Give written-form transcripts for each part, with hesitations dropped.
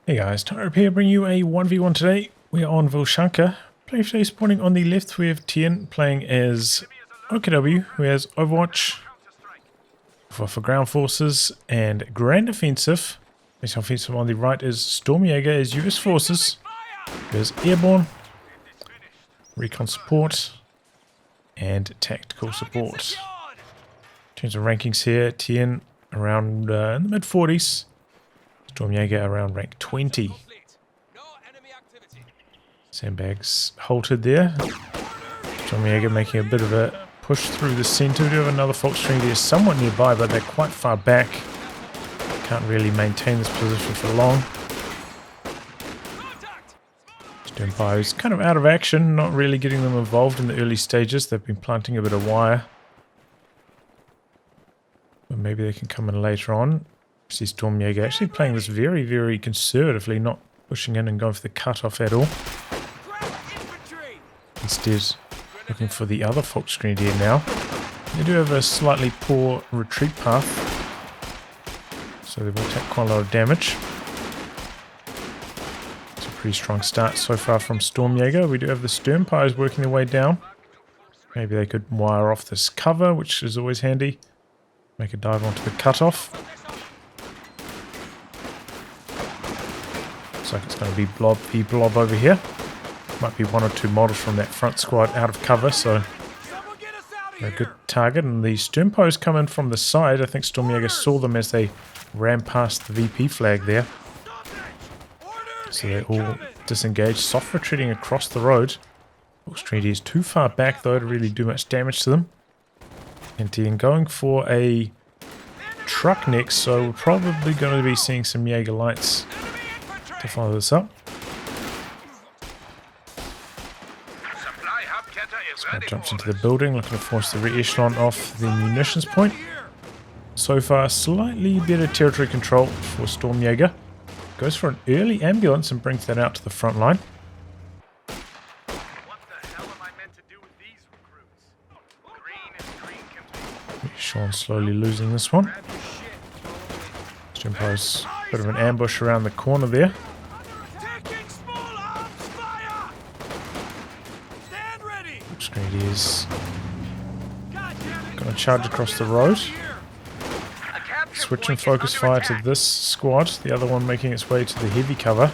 Hey guys, Tyrip here, bringing you a 1v1 today. We are on Vilshanka. Player today spawning on the left, we have Thien playing as OKW, who has Overwatch for ground forces and Grand Offensive. Next offensive on the right is Stormjager as US forces. There's Airborne, Recon support, and Tactical support. In terms of rankings here, Thien around in the mid-40s. Stormjager around rank 20. Sandbags halted there. Stormjager making a bit of a push through the centre. We do have another Fox Grenadier somewhat nearby, but they're quite far back. Can't really maintain this position for long. Stormjager is kind of out of action, not really getting them involved in the early stages. They've been planting a bit of wire. But maybe they can come in later on. See Stormjager actually playing this very, very conservatively, not pushing in and going for the cutoff at all. Instead, looking for the other Fox Grenadier now. They do have a slightly poor retreat path, so they will take quite a lot of damage. It's a pretty strong start so far from Stormjager. We do have the Stormjager working their way down. Maybe they could wire off this cover, which is always handy. Make a dive onto the cutoff. Looks like it's going to be blob over here. Might be one or two models from that front squad out of cover, so a good target. And the Stormjager come in from the side. I think Stormjager saw them as they ran past the VP flag there. So they all disengaged, soft retreating across the road. Fox Grenadier is too far back though to really do much damage to them. And Thien going for a truck next, so we're probably going to be seeing some Jaeger lights to follow this up. Squad jumps into the building, looking to force the re-echelon off the munitions point. So far, slightly better territory control for Stormjager. Goes for an early ambulance and brings that out to the front line. Re-echelon slowly losing this one. Stormjager's a bit of an ambush around the corner there. Grenadiers going to charge across the road. Switch and focus fire to this squad. The other one making its way to the heavy cover.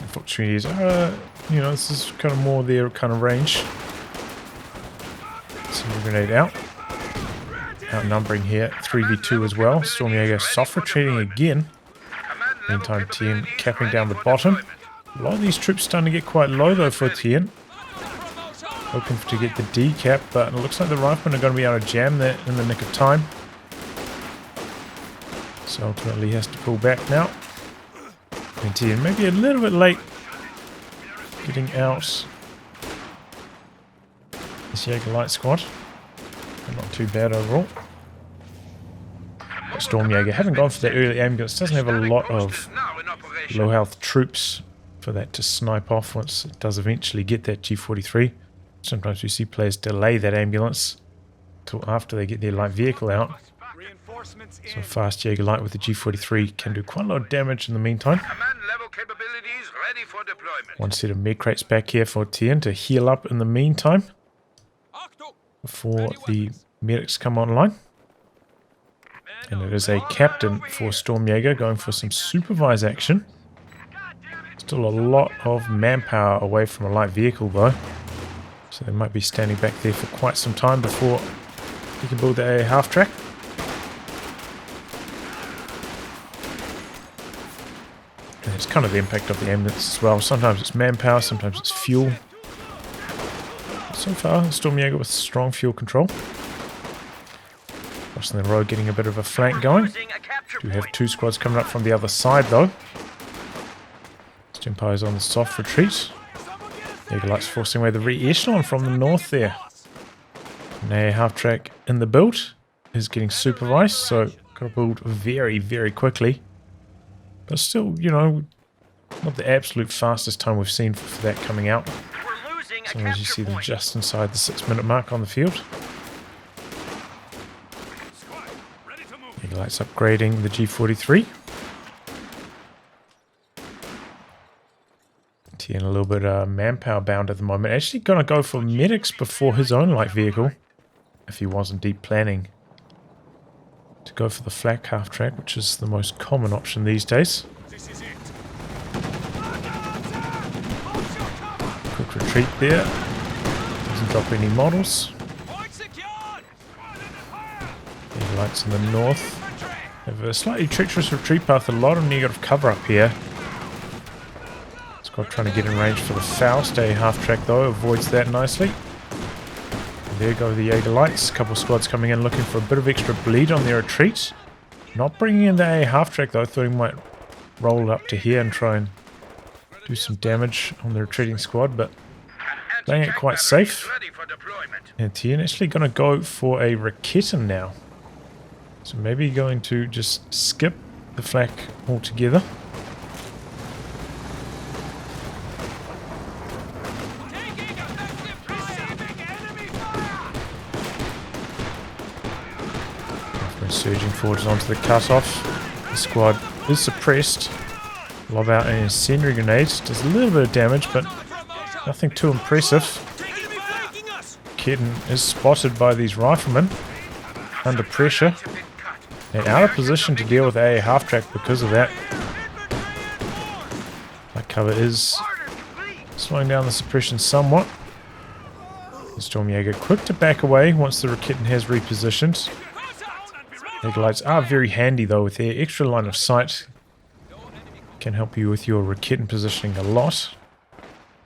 Fox Grenadiers, you know, this is kind of more their kind of range. Single grenade out. Outnumbering here, 3v2 as well. Stormjager soft retreating again. Meantime, Thien capping down the bottom. A lot of these troops starting to get quite low though for Thien. Hoping to get the decap, but it looks like the riflemen are going to be able to jam that in the nick of time. So ultimately he has to pull back now. And Thien maybe a little bit late getting out this Jaeger Light squad. But not too bad overall. But Stormjager, having gone for that early ambulance, doesn't have a lot of low health troops for that to snipe off once it does eventually get that G43. Sometimes we see players delay that ambulance till after they get their light vehicle out. So fast Jaeger Light with the G43 can do quite a lot of damage in the meantime. One set of med crates back here for Thien to heal up in the meantime before the medics come online. And it is a captain for Stormjager going for some supervise action. Still a lot of manpower away from a light vehicle though. So they might be standing back there for quite some time before he can build a half track. And it's kind of the impact of the ambulance as well. Sometimes it's manpower, sometimes it's fuel. So far, Stormjager with strong fuel control. Crossing the road, getting a bit of a flank going. Do have two squads coming up from the other side though. Empire's on the soft retreat. Jaeger Light's forcing away the re-echelon from the north there. And a half track in the build is getting supervised, so got to build very, very quickly. But still, you know, not the absolute fastest time we've seen for that coming out. As long as you see them just inside the 6-minute mark on the field. Jaeger Light's upgrading the G43. Thien a little bit manpower bound at the moment. Actually going to go for medics before his own light vehicle, if he was indeed planning to go for the flak half track, which is the most common option these days. Quick retreat there. Doesn't drop any models. Any lights in the north. Have a slightly treacherous retreat path, a lot of negative cover up here. Squad trying to get in range for the Faust. A half track though avoids that nicely. And there go the Jaeger lights. A couple of squads coming in looking for a bit of extra bleed on their retreat. Not bringing in the A half track though. Thought he might roll up to here and try and do some damage on the retreating squad, but playing it quite safe. And Thien actually going to go for a Raketen now. So maybe going to just skip the flak altogether. We're surging forwards onto the cutoff. The squad is suppressed. Lob out an incendiary grenade. Does a little bit of damage, but nothing too impressive. Raketen is spotted by these riflemen under pressure. And out of position to deal with a half track because of that. That cover is slowing down the suppression somewhat. The Stormjager quick to back away once the Raketen has repositioned. Jaeger lights are very handy though with their extra line of sight. Can help you with your Raketen positioning a lot.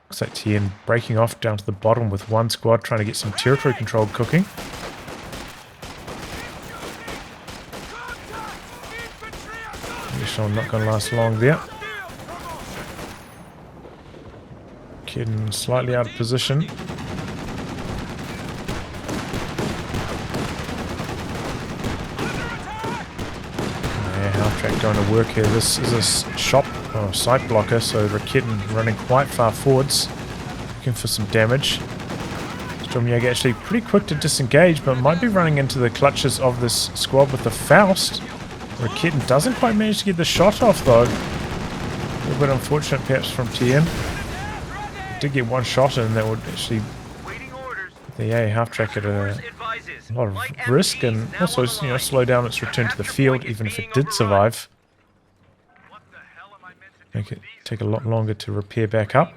Looks like Thien breaking off down to the bottom with one squad trying to get some territory control cooking. Not going to last long there. Raketen slightly out of position. Yeah, half track going to work here. This is a sight blocker, so Raketen running quite far forwards, looking for some damage. Stormjager actually pretty quick to disengage, but might be running into the clutches of this squad with the Faust. Raketen doesn't quite manage to get the shot off though. A little bit unfortunate perhaps from Thien. Did get one shot in that would actually the A half track at a lot of risk and also slow down its return to the field even if it did survive. Make it take a lot longer to repair back up.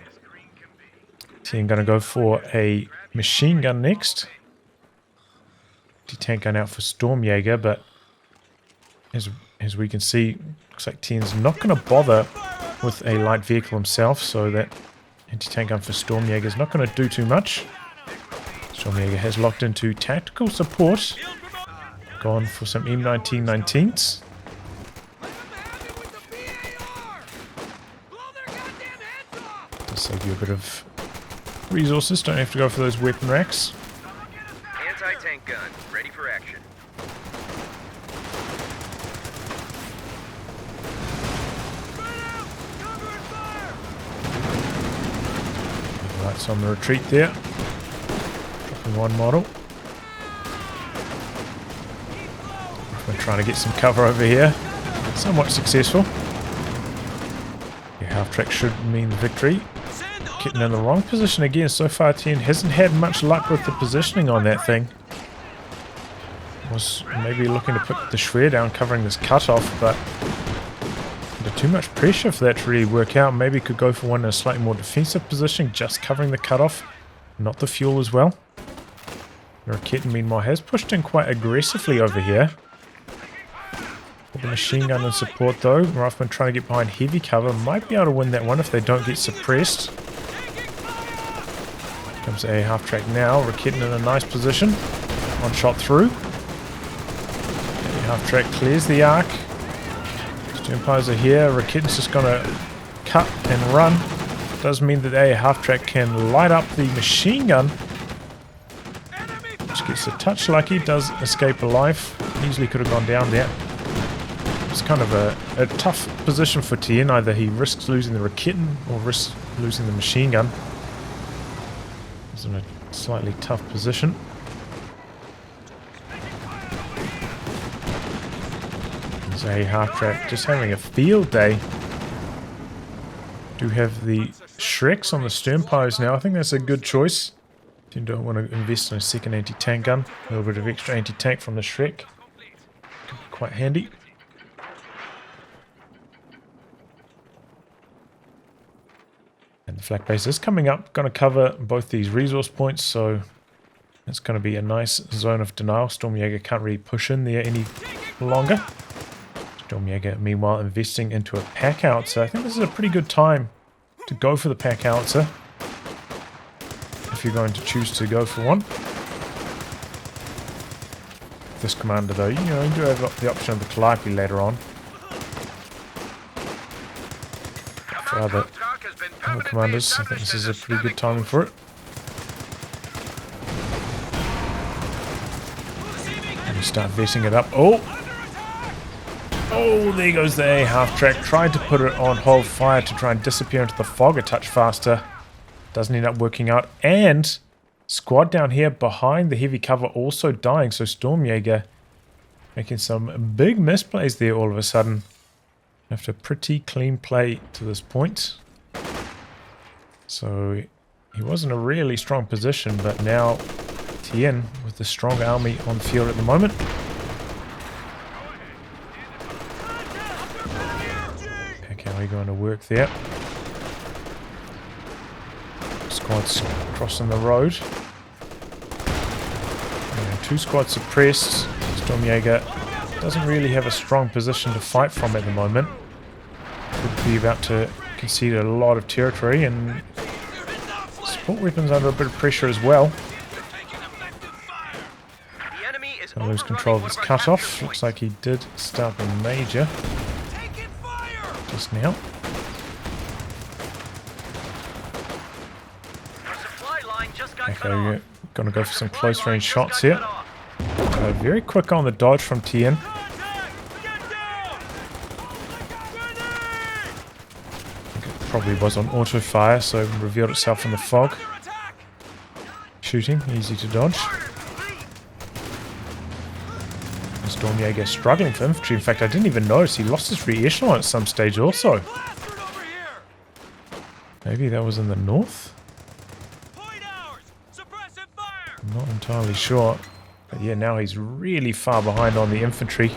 Thien gonna go for a machine gun next. Tank gun out for Stormjager, but as we can see, looks like Thien's not going to bother with a light vehicle himself, so that anti-tank gun for Stormjager is not going to do too much. Stormjager has locked into tactical support, gone for some M1919s. To save you a bit of resources, don't have to go for those weapon racks. Anti-tank gun, ready for action. Lights on the retreat there. Dropping one model. We're trying to get some cover over here. Somewhat successful. Your half track should mean the victory. Getting in the wrong position again. So far Thien hasn't had much luck with the positioning on that thing. Was maybe looking to put the Schwer down covering this cutoff, but under too much pressure for that to really work out. Maybe could go for one in a slightly more defensive position, just covering the cutoff, not the fuel as well. The Raketen meanwhile has pushed in quite aggressively over here. With the machine gun in support though, Rifleman trying to get behind heavy cover, might be able to win that one if they don't get suppressed. Comes a half track now, Raketen in a nice position, one shot through. Half track clears the arc. Empires are here. Raketen's just gonna cut and run. Does mean that a half track can light up the machine gun, which gets a touch lucky. Does escape alive. Easily could have gone down there. It's kind of a tough position for Thien. Either he risks losing the Raketen or risks losing the machine gun. He's in a slightly tough position. A half track just having a field day. Do have the Shreks on the Stormjager now. I think that's a good choice. If you don't want to invest in a second anti-tank gun, a little bit of extra anti-tank from the Shrek could be quite handy. And the flak base is coming up, going to cover both these resource points, so it's going to be a nice zone of denial. Stormjager can't really push in there any longer. Stormjager, meanwhile, investing into a pack out, so I think this is a pretty good time to go for the pack howitzer if you're going to choose to go for one. This commander though, you know, you do have the option of the Calliope later on. For other commanders, I think this is a pretty good timing for it. And you start vetting it up. Oh, there goes the A half-track. Tried to put it on hold fire to try and disappear into the fog a touch faster. Doesn't end up working out. And squad down here behind the heavy cover also dying. So Stormjager making some big misplays there all of a sudden. After a pretty clean play to this point. So he was in a really strong position, but now Thien with the strong army on the field at the moment. How are we going to work there? Squads crossing the road. And 2 squads suppressed. Stormjager doesn't really have a strong position to fight from at the moment. Could be about to concede a lot of territory, and support weapons under a bit of pressure as well. So lose control of his cutoff. Looks like he did start the major just now. Okay, we're going to go for some close range shots here. Very quick on the dodge from Thien. Probably was on auto fire, so it revealed itself in the fog. Shooting, easy to dodge. Stormjager struggling for infantry. In fact, I didn't even notice he lost his rear echelon at some stage also. Maybe that was in the north? I'm not entirely sure. But yeah, now he's really far behind on the infantry.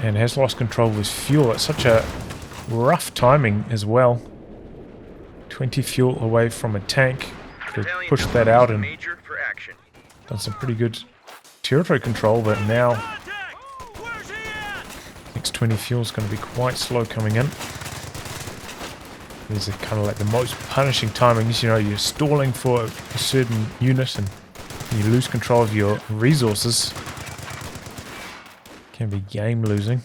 And has lost control of his fuel. That's such a rough timing as well. 20 fuel away from a tank. Could have pushed that out and done some pretty good territory control, but now next 20 fuel is going to be quite slow coming in. These are kind of like the most punishing timings. You know, you're stalling for a certain unit and you lose control of your resources. Can be game losing.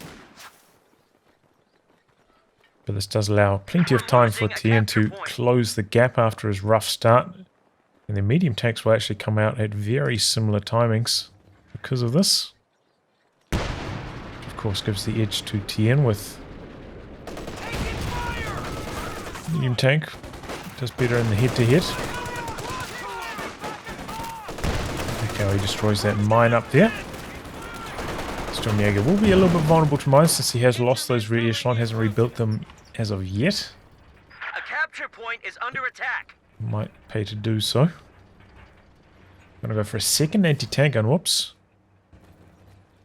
But this does allow plenty of time for Thien to close the gap after his rough start. And the medium tanks will actually come out at very similar timings because of this. Of course gives the edge to Thien with medium tank. Does better in the head-to-head. Look how he destroys that mine up there. Stormjager will be a little bit vulnerable to mines since he has lost those rear echelon, hasn't rebuilt them as of yet. A capture point is under attack. Might pay to do so. Gonna go for a second anti-tank gun. Whoops.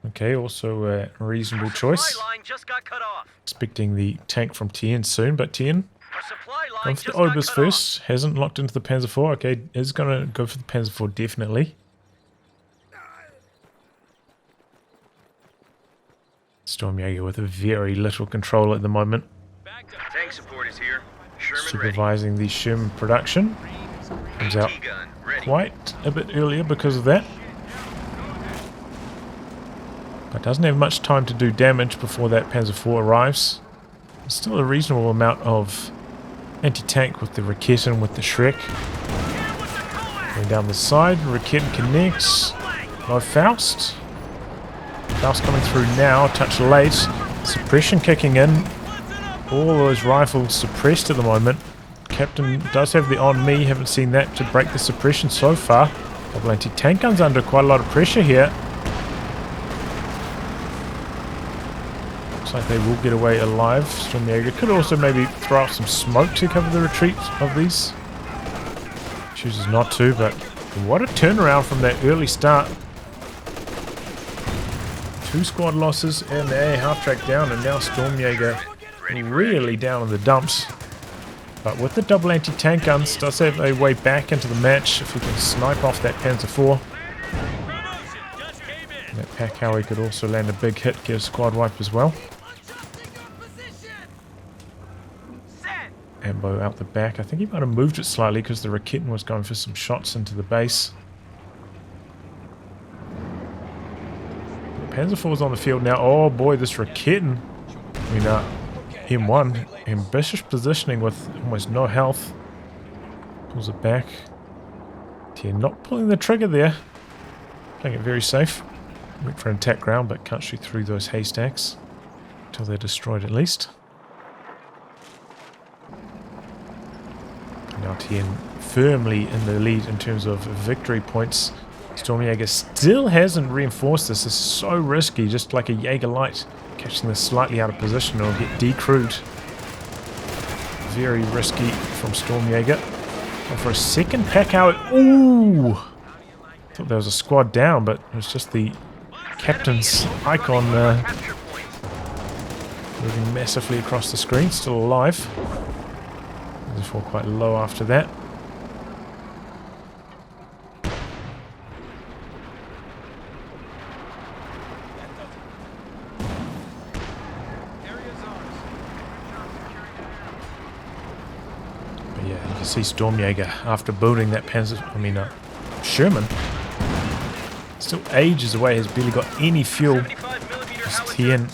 Okay, also a reasonable choice. Just got cut off. Expecting the tank from Thien soon, but Thien going for the Obers first. Hasn't locked into the Panzer IV. Okay, is gonna go for the Panzer IV definitely. Stormjager with very little control at the moment. Tank support is here. Sherman Supervising the Sherman production. Comes out quite a bit earlier because of that. But doesn't have much time to do damage before that Panzer IV arrives. There's still a reasonable amount of anti-tank with the Raketen with the Shrek. Going down the side, Raketen connects. No Faust. Faust coming through now, a touch late. Suppression kicking in. All those rifles suppressed at the moment. Captain does have the on me, haven't seen that to break the suppression so far. Double anti-tank guns under quite a lot of pressure here. Looks like they will get away alive. Stormjager could also maybe throw out some smoke to cover the retreat of these. Chooses not to, but what a turnaround from that early start. 2 squad losses and the A half-track down, and now Stormjager really down in the dumps. But with the double anti-tank guns, does have a way back into the match if he can snipe off that Panzer IV. And that Pack Howie could also land a big hit, get a squad wipe as well. Ambo out the back. I think he might have moved it slightly because the Raketin was going for some shots into the base. Panzer IV is on the field now. Oh boy, this Raketin. I mean, M1. Ambitious positioning with almost no health. Pulls it back. Thien not pulling the trigger there. Playing it very safe. Went for an attack ground, but can't shoot through those haystacks. Until they're destroyed at least. Now Thien firmly in the lead in terms of victory points. Stormjager still hasn't reinforced this. This is so risky, just like a Jaeger Light. Catching this slightly out of position or get decrewed. Very risky from Stormjager. And for a second pack out. Ooh! Thought there was a squad down, but it was just the captain's icon moving massively across the screen. Still alive. They fall quite low after that. But yeah, you can see Stormjager after building that Sherman still ages away, has barely got any fuel. Thien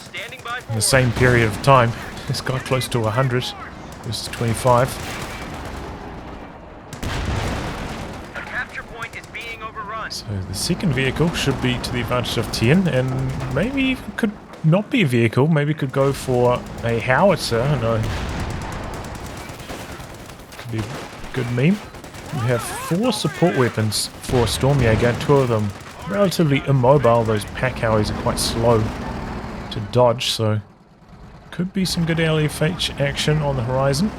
in the same period of time has got close to 100 versus 25. A capture point is being overrun. So the second vehicle should be to the advantage of Thien, and maybe could not be a vehicle, maybe could go for a howitzer. I know. Could be a good meme. We have 4 support weapons for Stormjager, 2 of them relatively immobile. Those Pack Howies are quite slow to dodge, so could be some good LFH action on the horizon.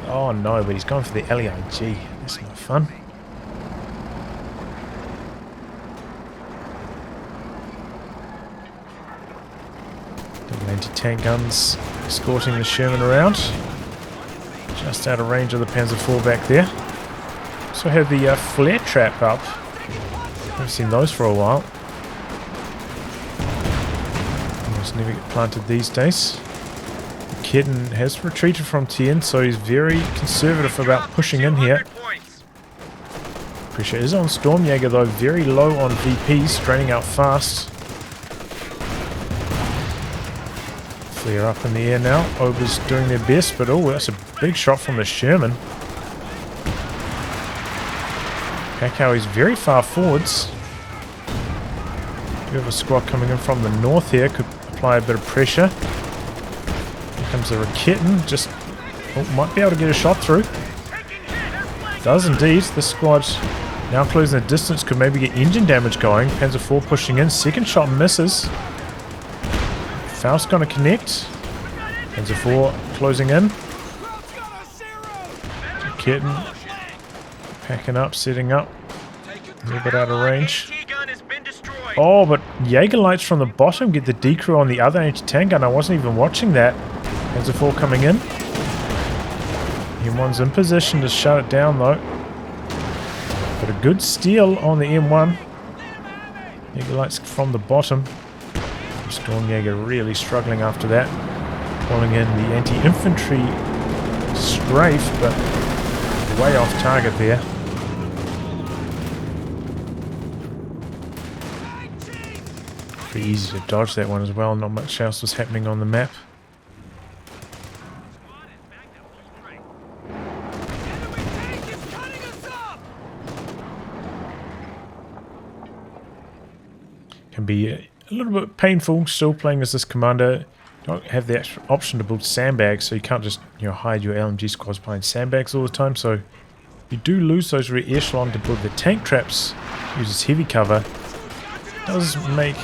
Oh no, but he's going for the LEIG. That's not fun. Double anti-tank guns escorting the Sherman around. Just out of range of the Panzer IV back there. Also have the flare trap up. Haven't seen those for a while. Almost never get planted these days. The Kitten has retreated from Thien, so he's very conservative about pushing in here. Pressure is on Stormjager though, very low on VPs, draining out fast. Flare up in the air now. Ober's doing their best, but oh, that's a big shot from the Sherman. Pack Howie's very far forwards. We have a squad coming in from the north here, could apply a bit of pressure. Here comes the Raketin, just might be able to get a shot through. Does indeed. This squad now closing the distance, could maybe get engine damage going. Panzer IV pushing in, second shot misses. Faust going to connect. Panzer IV closing in. Raketin packing up, setting up. A little bit out of range. Oh, but Jaeger Lights from the bottom get the decrew on the other anti-tank gun. I wasn't even watching that. Panzer IV coming in. M1's in position to shut it down though. But a good steal on the M1. Jaeger Lights from the bottom. Stormjager really struggling after that. Pulling in the anti-infantry strafe, but way off target there. Pretty easy to dodge that one as well. Not much else was happening on the map. Can be a little bit painful still playing as this commander. Don't have the extra option to build sandbags, so you can't just hide your LMG squads behind sandbags all the time. So you do lose those rear echelon to build the tank traps. Uses heavy cover. Does make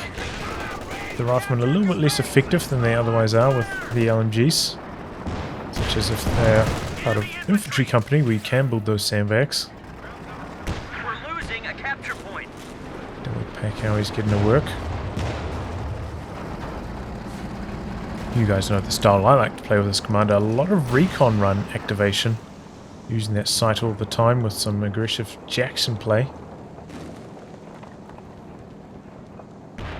the riflemen a little bit less effective than they otherwise are with the LMGs. Such as if they're part of infantry company, we can build those sandbags. We're losing a capture point. Double pack how he's getting to work. You guys know the style I like to play with this commander. A lot of recon run activation. Using that sight all the time with some aggressive Jackson play.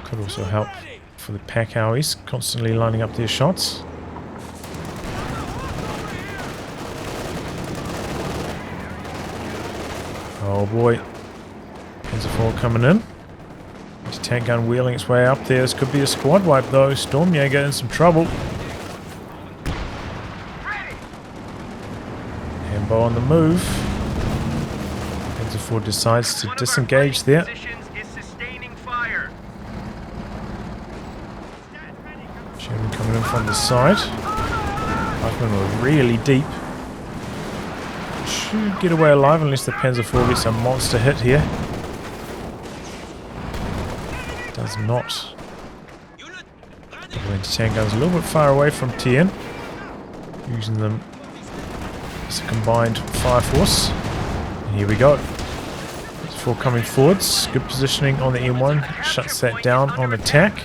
Could also help for the pack howies, constantly lining up their shots. Oh boy. Panzer IV coming in. Tank gun wheeling its way up there. This could be a squad wipe though. Stormjager in some trouble. Hambo on the move. Panzer IV decides to disengage there. Sherman coming in from the side. Riflemen were really deep. Should get away alive unless the Panzer IV gets a monster hit here. Does not. The anti-tank guns a little bit far away from Thien. Using them as a combined fire force. And here we go. Panzer IV coming forwards. Good positioning on the M1. Shuts that down on attack.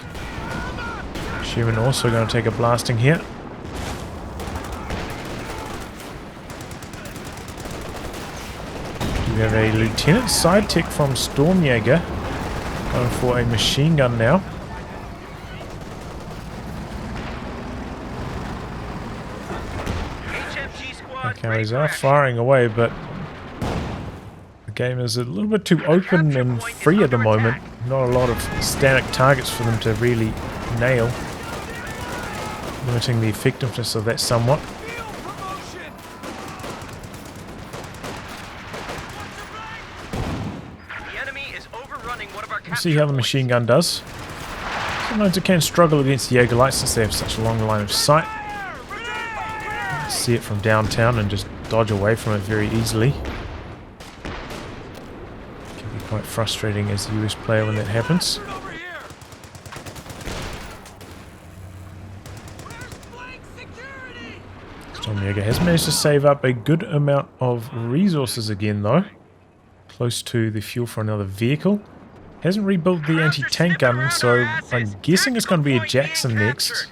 Sherman also going to take a blasting here. We have a lieutenant side tech from Stormjager going for a machine gun now. Carries are firing away, but the game is a little bit too open and free at the moment. Not a lot of static targets for them to really nail. Limiting the effectiveness of that somewhat. We'll see how the machine gun does. Sometimes it can struggle against the Jägerlights since they have such a long line of sight. See it from downtown and just dodge away from it very easily. Can be quite frustrating as a US player when that happens. Stormjager has managed to save up a good amount of resources again though. Close to the fuel for another vehicle. Hasn't rebuilt the anti-tank gun, so I'm guessing it's going to be a Jackson next.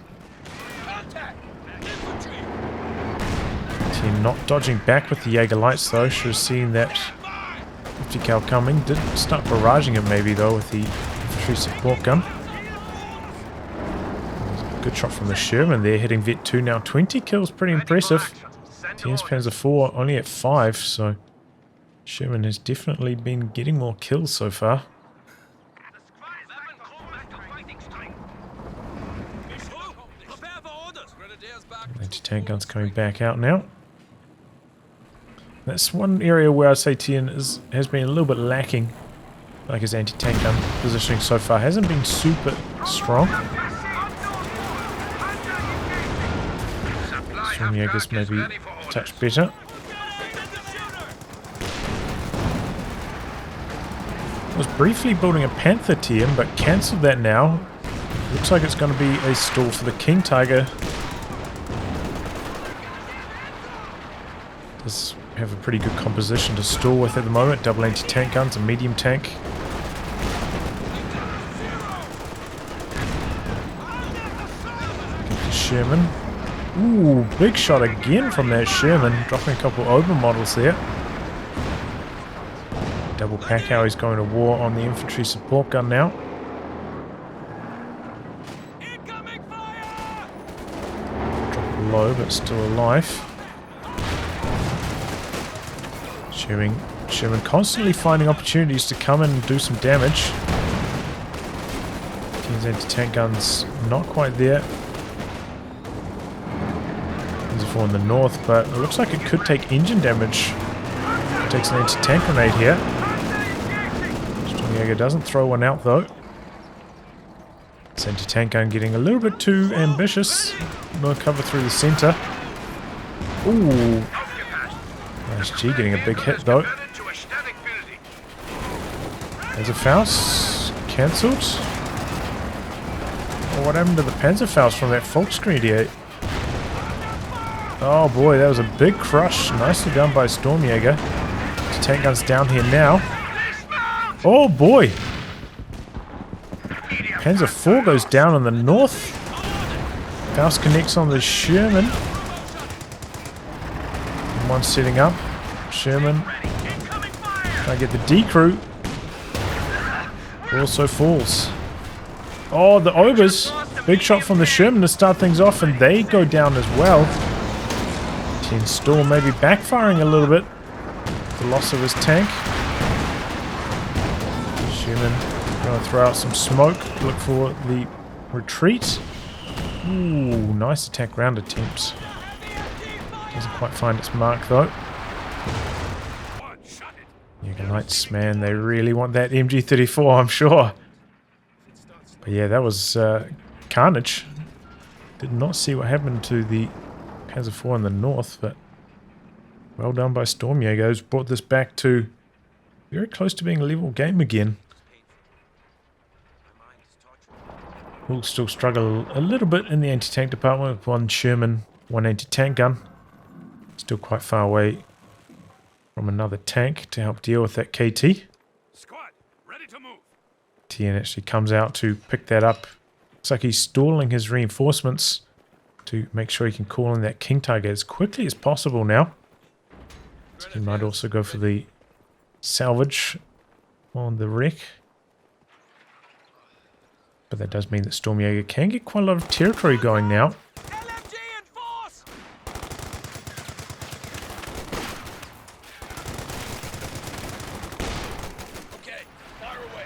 Thien not dodging back with the Jägerlights though. Should have seen that 50 cal coming. Didn't start barraging it maybe though with the infantry support gun. Good shot from the Sherman there, hitting Vet 2 now. 20 kills, pretty impressive. Thien's Panzer IV only at 5, so Sherman has definitely been getting more kills so far. Anti-tank guns coming back out now. That's one area where I'd say Thien has been a little bit lacking. Like his anti-tank gun positioning so far hasn't been super strong. Stormjager's maybe a touch better. Was briefly building a Panther Thien, but cancelled that now. Looks like it's going to be a stall for the King Tiger. Does have a pretty good composition to stall with at the moment. Double anti-tank guns, a medium tank. Sherman. Ooh, big shot again from that Sherman. Dropping a couple over models there. Double pack how he's going to war on the infantry support gun now. Drop low but still alive. Sherman constantly finding opportunities to come in and do some damage. Thien's anti-tank guns not quite there. There's a 4 in the north, but it looks like it could take engine damage. It takes an anti-tank grenade here. Stormjager doesn't throw one out though. This anti-tank gun getting a little bit too ambitious. No cover through the center. Ooh. Nice G getting a big hit though. There's a Faust. Cancelled. Oh, what happened to the Panzerfaust from that Volksgrenadier? Oh boy, that was a big crush. Nicely done by Stormjager. Tank guns down here now. Oh boy! Panzer 4 goes down in the north. Faust connects on the Sherman. One setting up. Sherman. Try to get the D crew. Also falls. Oh, the Obers. Big shot from the Sherman to start things off, and they go down as well. Thien Storm maybe backfiring a little bit. The loss of his tank. Sherman going to throw out some smoke. Look for the retreat. Ooh, nice attack round attempts. Doesn't quite find its mark though. Jaeger Knights, man, they really want that MG34, I'm sure. But yeah, that was carnage. Did not see what happened to the Panzer IV in the north, but well done by Stormjager, who's brought this back to very close to being a level game again. We'll still struggle a little bit in the anti-tank department with one Sherman, one anti-tank gun. Still quite far away from another tank to help deal with that KT. Squad, ready to move. Thien actually comes out to pick that up. Looks like he's stalling his reinforcements to make sure he can call in that King Tiger as quickly as possible now. So he might also go for the salvage on the wreck. But that does mean that Stormjager can get quite a lot of territory going now. LMG in force. Okay, fire away.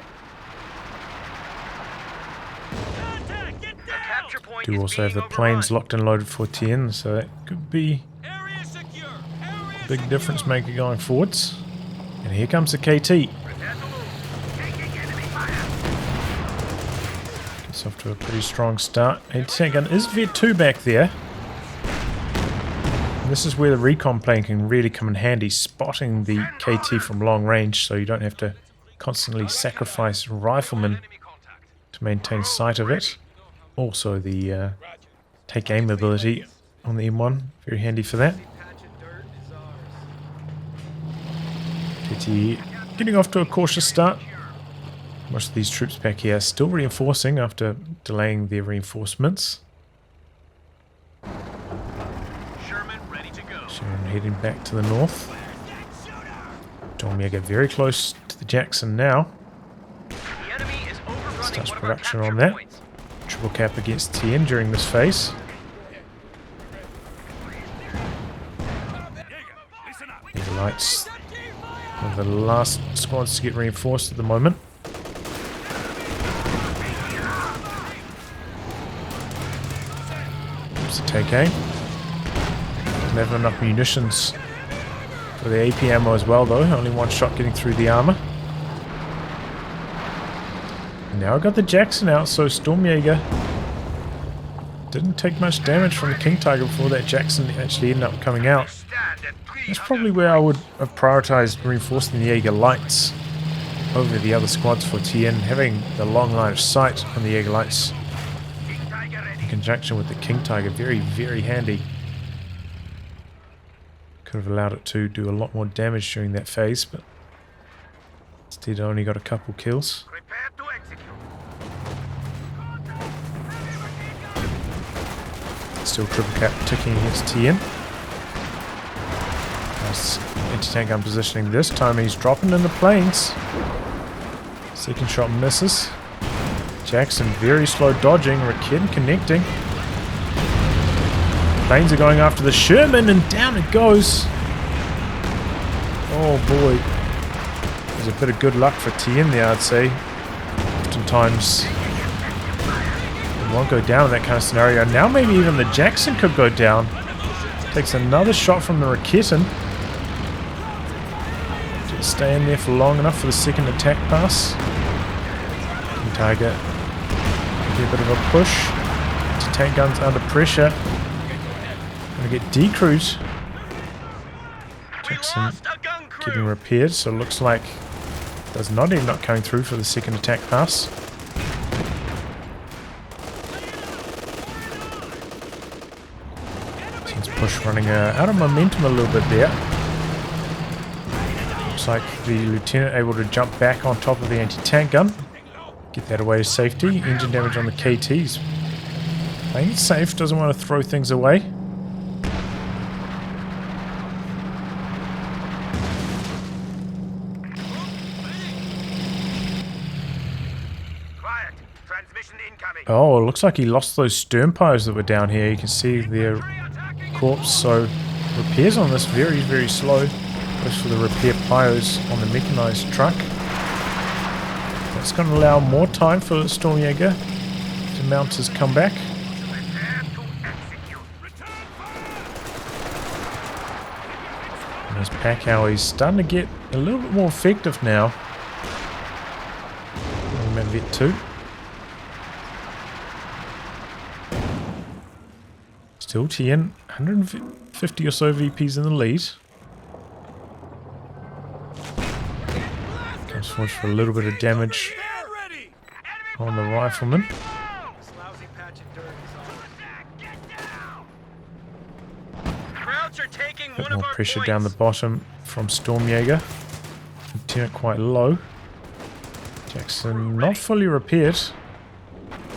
Contact, get down. Capture point Do is also have being the planes overrun. locked and loaded for Thien, so that could be Area secure. Area a big difference maker going forwards. And here comes the KT. Prepare to move. Taking enemy fire. Gets off to a pretty strong start. Anti-tank gun is Vet 2 back there. And this is where the recon plane can really come in handy, spotting the KT from long range, so you don't have to constantly sacrifice riflemen Enemy contact. to maintain sight of it. Also the take aim ability on the M1, very handy for that. KT getting off to a cautious start. Most of these troops back here are still reinforcing after delaying their reinforcements. Sherman ready to go. Sherman heading back to the north. Stormjager very close to the Jackson now. The enemy is overrunning Starts one of our production capture on that. points. Triple cap against Thien during this phase. Listen up. The Lights, one of the last squads to get reinforced at the moment. Oops, a take aim. Doesn't have enough munitions for the AP ammo as well though. Only one shot getting through the armor. Now I got the Jackson out, so Stormjager didn't take much damage from the King Tiger before that Jackson actually ended up coming out. Stand at 300. That's probably where I would have prioritized reinforcing the Jaeger Lights over the other squads for Thien. Having the long line of sight on the Jaeger Lights King Tiger ready. in conjunction with the King Tiger, very, very handy. Could have allowed it to do a lot more damage during that phase, but instead I only got a couple kills. Prepare to execute. Still triple cap ticking against Thien. Nice anti-tank gun positioning this time. He's dropping in the planes. Second shot misses. Jackson very slow dodging. Rakit connecting. Planes are going after the Sherman and down it goes. Oh boy. There's a bit of good luck for Thien there, I'd say. Oftentimes it won't go down in that kind of scenario. Now maybe even the Jackson could go down. Takes another shot from the Raketin. Didn't stay in there for long enough for the second attack pass. King Tiger give a bit of a push. Tank guns under pressure. Gonna get decrewed. We Jackson lost a gun crew. getting repaired, so it looks like does not end up coming through for the second attack pass. Tien's push running out of momentum a little bit there. Looks like the lieutenant able to jump back on top of the anti-tank gun. Get that away to safety. Engine damage on the KTs. Playing it safe, doesn't want to throw things away. Quiet. Transmission incoming. Oh, it looks like he lost those stern piles that were down here. You can see their corpse. So repairs on this very, very slow. Goes for the repair piles on the mechanized truck. That's going to allow more time for Stormjager to mount his comeback. And his Pacow, he's starting to get a little bit more effective now. Vet 2. Still Thien, 150 or so VPs in the lead. Comes forward for a little bit of damage on the rifleman. A bit more pressure down the bottom from Stormjager. Lieutenant quite low. Jackson not fully repaired.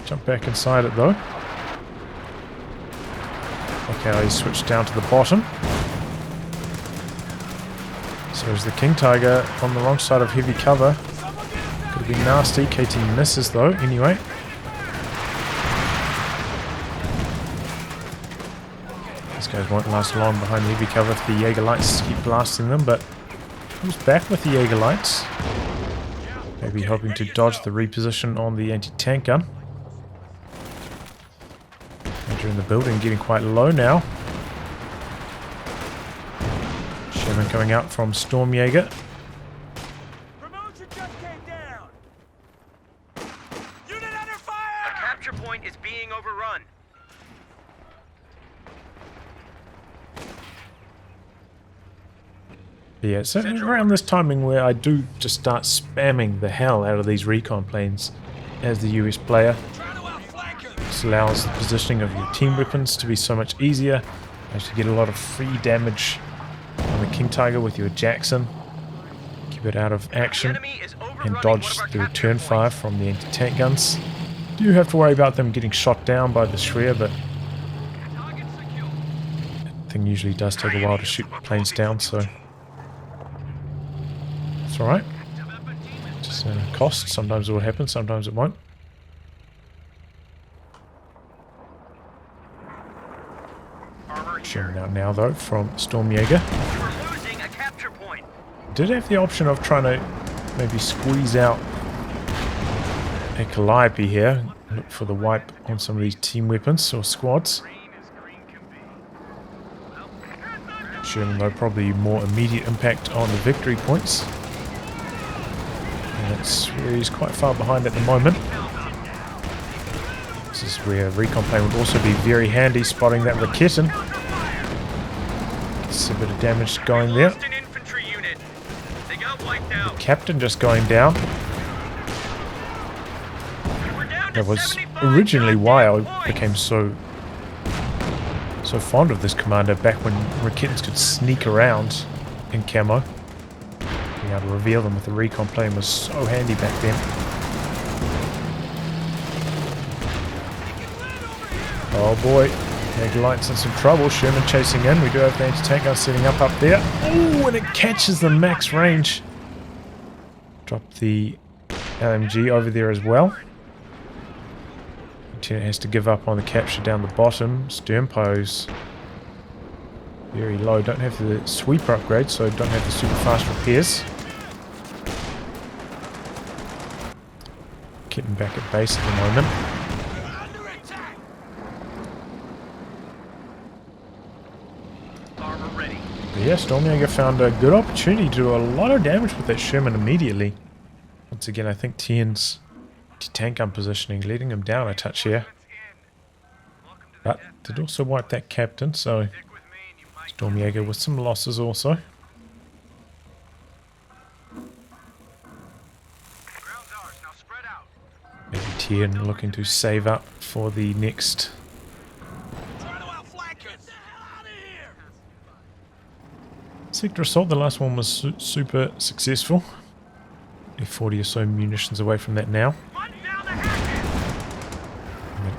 Jump back inside it though. Okay, he switched down to the bottom. So is the King Tiger on the wrong side of heavy cover. Could be nasty. KT misses though, anyway. These guys won't last long behind heavy cover if the Jaeger lights keep blasting them, but comes back with the Jaeger lights. Maybe hoping to dodge the reposition on the anti-tank gun. Entering the building, getting quite low now. Sherman coming out from Stormjager. Promotion just came down. Unit under fire. The capture point is being overrun. Yeah, so around this timing where I do just start spamming the hell out of these recon planes as the US player. This allows the positioning of your team weapons to be so much easier. You actually get a lot of free damage on the King Tiger with your Jackson. Keep it out of action and dodge the return fire from the anti-tank guns. Do have to worry about them getting shot down by the Shreya, but that thing usually does take a while to shoot planes down, so it's alright. Just a cost. Sometimes it will happen, sometimes it won't. Shooting out now though from Stormjager. We're losing a capture point. Did have the option of trying to maybe squeeze out a Calliope here. Look for the wipe on some of these team weapons or squads. Sherman though probably more immediate impact on the victory points. And that's where he's quite far behind at the moment. This is where recon plane would also be very handy, spotting that Raketin. Gets a bit of damage going there. Lost an infantry unit. They got wiped out. The captain just going down. We're down to That was 75 originally why I points. became so fond of this commander back when Raketins could sneak around in camo. Being able to reveal them with the recon plane was so handy back then. Oh boy, Jaeger Light's in some trouble. Sherman chasing in. We do have the anti-tank gun setting up there. Oh, and it catches the max range. Drop the LMG over there as well. Lieutenant has to give up on the capture down the bottom. Stern pose very low. Don't have the sweeper upgrade, so don't have the super fast repairs. Getting back at base at the moment. Armor ready. But yeah, Stormjager found a good opportunity to do a lot of damage with that Sherman immediately. Once again, I think Thien's tank gun positioning letting him down a touch here. But did also wipe that captain, so Stormjager with some losses also. Maybe Thien looking to save up for the next Sector Assault, the last one was super successful. 40 or so munitions away from that now.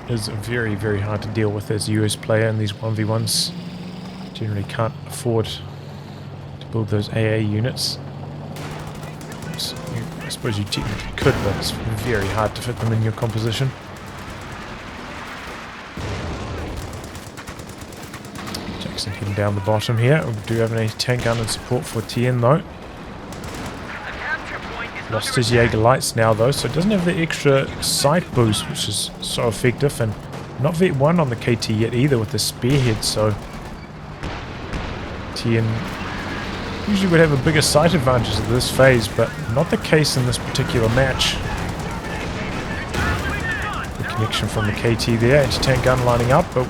It is very, very hard to deal with as a US player in these 1v1s. Generally can't afford to build those AA units. So I suppose you technically could, but it's very hard to fit them in your composition. Jackson heading down the bottom here. We do have an anti-tank gun and support for Thien though. Lost his Jaeger lights now though, so it doesn't have the extra sight boost, which is so effective, and not Vet 1 on the KT yet either with the spearhead, so Thien usually would have a bigger sight advantage at this phase, but not the case in this particular match. The connection from the KT there, anti-tank gun lining up, but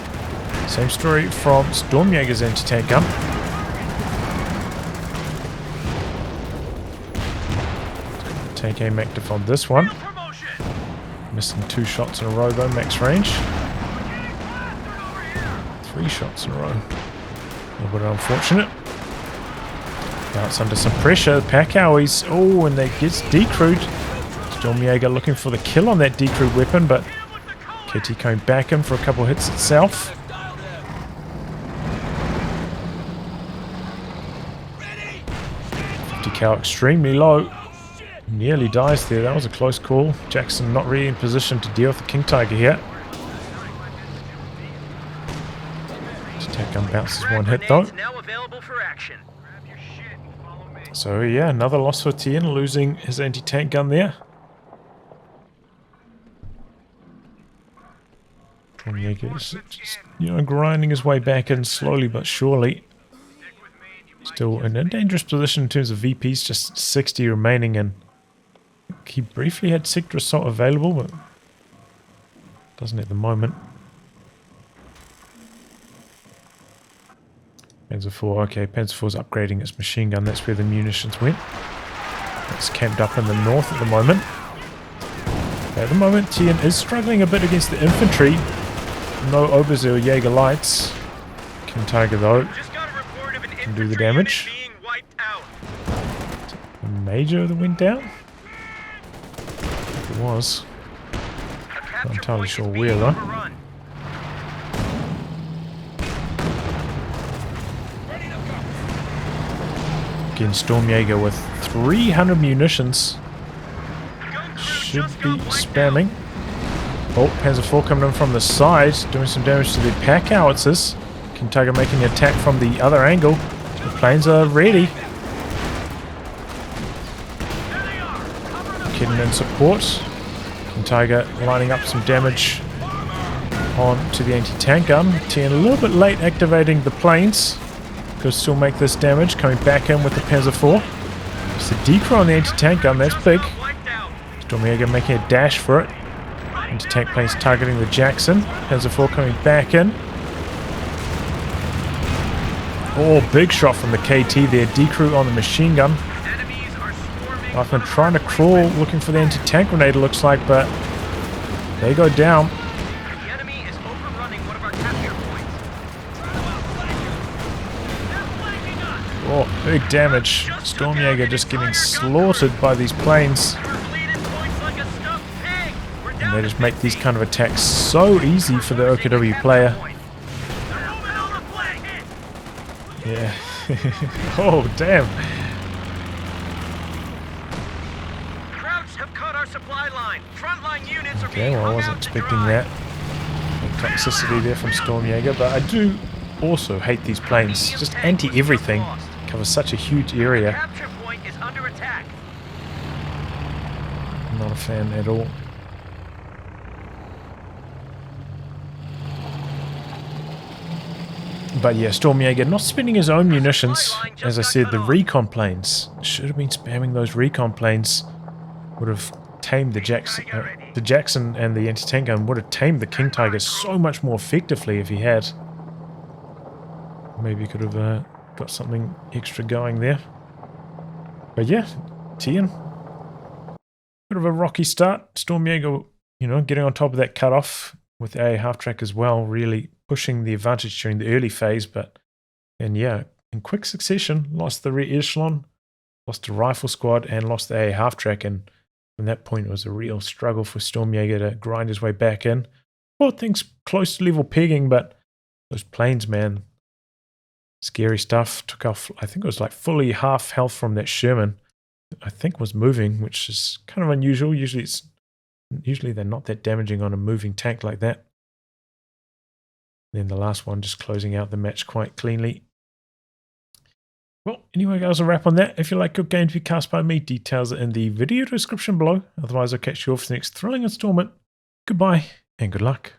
same story from Stormjager's anti-tank gun. Tank aim active on this one. Missing 2 shots in a row though, max range. 3 shots in a row. A little bit unfortunate. Now it's under some pressure. Packhowies. Oh, and that gets decrewed. Stormjager looking for the kill on that decrewed weapon, but KT coming back in for a couple hits itself. 50 cal extremely low. Nearly dies there. That was a close call. Jackson not really in position to deal with the King Tiger here. Attack gun bounces 1 hit though. So yeah, another loss for Thien, losing his anti-tank gun there. Stormjager just, grinding his way back in slowly but surely. Still in a dangerous position in terms of VPs, just 60 remaining, and he briefly had Sector Assault available, but doesn't at the moment. Panzer IV, okay, Panzer IV is upgrading its machine gun, that's where the munitions went. It's camped up in the north at the moment. At the moment, Thien is struggling a bit against the infantry. No Obers or Jaeger lights. King Tiger though can do the damage. The Major that went down? It was. Not entirely sure where though. Again, Stormjager with 300 munitions. Should be spamming. Oh, Panzer IV coming in from the side, doing some damage to the pack howitzers. King Tiger making an attack from the other angle. The planes are ready. Kidding in support. King Tiger lining up some damage onto the anti-tank gun. Thien a little bit late activating the planes. Could still make this damage. Coming back in with the Panzer IV. It's the decrew on the anti-tank gun. That's big. Stormjager making a dash for it. Anti-tank planes targeting the Jackson. Panzer IV coming back in. Oh, big shot from the KT there. Decrew on the machine gun. Lifeman trying to crawl, looking for the anti-tank grenade, it looks like, but they go down. The enemy is overrunning one of our capture points. Oh, big damage. Stormjager just getting slaughtered by these planes. And they just make these kind of attacks so easy for the OKW player. Yeah. Oh, damn. Okay, well, I wasn't expecting that. The toxicity there from Stormjager, but I do also hate these planes. Just anti-everything. Cover such a huge area. I'm not a fan at all. But yeah, Stormjager not spending his own munitions. As I said, the recon planes. Should have been spamming those recon planes. Would have tamed the Jackson. The Jackson and the anti-tank gun would have tamed the King Tiger so much more effectively if he had. Maybe he could have got something extra going there. But yeah, Thien. Bit of a rocky start. Stormjager, getting on top of that cutoff with a half track as well, really pushing the advantage during the early phase, and yeah, in quick succession, lost the rear echelon, lost a rifle squad, and lost the A half-track. And from that point, it was a real struggle for Stormjager to grind his way back in. Brought things close to level pegging, but those planes, man, scary stuff. Took off, I think it was like fully half health from that Sherman. I think was moving, which is kind of unusual. Usually they're not that damaging on a moving tank like that. Then the last one just closing out the match quite cleanly. Well, anyway, guys, I'll wrap on that. If you like good game to be cast by me, details are in the video description below. Otherwise, I'll catch you off for the next thrilling installment. Goodbye and good luck.